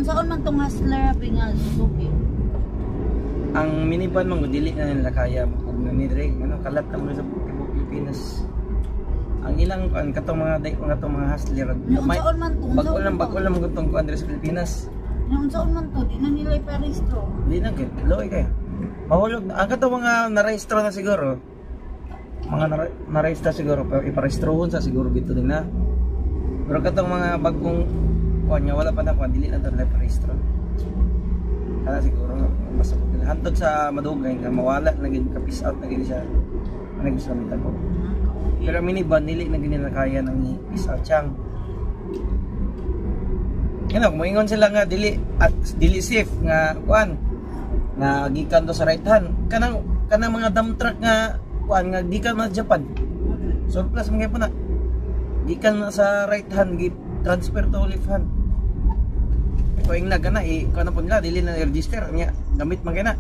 Unsaon man tong hustler nga Suzuki? Ang minivan man dili na nila kaya ug nanidre ano kalat na mo sa Pilipinas. Ang ilang kan katong mga tong mga hustler Unsaon man to? bago lang mo gutong kuan sa Pilipinas. Unsaon man to? Di na nila iparehistro. Di na gid loy kay. Mahulog na ang katong mga narehistro na siguro. Mga narehistro siguro pero iparehistrohon sa siguro gito din na. Pero katong mga bagong kuan nya wala pa na kuan dili na to iparehistro. Kana siguro mas hantod sa madugay nga mawala na gid ka peace out na gid siya. Ano gusto nila ko. Pero minivan dili na gid nila kaya nang peace out siyang. Kaya moingon sila nga dili safe nga kuan nga gikan to sa right hand kanang mga dump truck nga kuan nga gikan man Japan surplus man gyud na gikan na sa right hand gi transfer to left hand ko ing nagana kuan po nila dili na register nya gamit man kana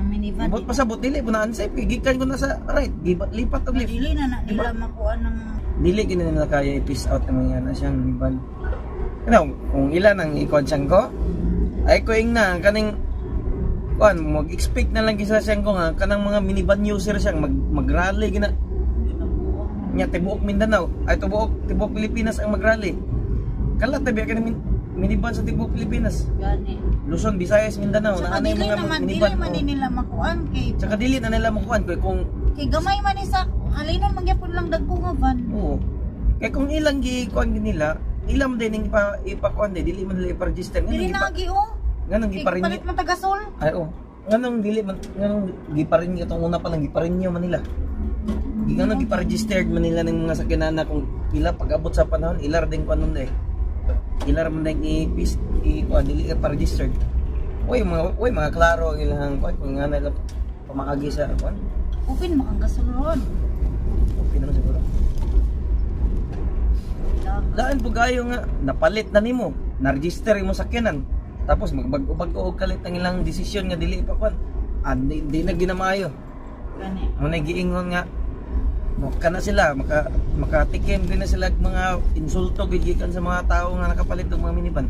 minivan bot pasabot dili po na unsafe gikan ko na sa right lipat og left dili na nila makuha ng dili gid nila kaya i-peace out ng mga siyang minivan kung ilan ang ikuan siyang ko ay ko ing na kaning kuan mag-expect na lang gisa siyang ko nga kanang mga minivan user siyang mag-rally gina nya tibuok Mindanao ay tibuok Pilipinas ang mag-rally kala tabi ka minivan sa tibuok Pilipinas gani Luzon, Visayas, Mindanao na ano yung mga minivan dili man nila makuan kay tsaka dili na nila makuan kung kay gamay man ni sa halinon magyapon lang dagko nga van oo kay kung ilang gi kuan nila ilam din ning ipakuan dili man nila i-register dili na gi nganong giparin palit man tagasol ay nganong dili man nganong giparin itong una pa lang giparin man nila nganong gipa-registered man nila ng mga sakyanana kung ila pag-abot sa panahon ilar din kuan nun ilar man ding kuan dili ka pa-registered mga klaro ang ilang kuan kung nga nila pamaagi sa kuan open makang gasolon okay naman siguro daan po gayo nga napalit na nimo na-register mo sakyanan tapos magbag-bago og kalit ang ilang desisyon nga dili pa kuan di na ginamayo gani mo na giingon nga kana sila makatikim din na sila mga insulto gigikan sa mga tao nga nakapalit og mga minivan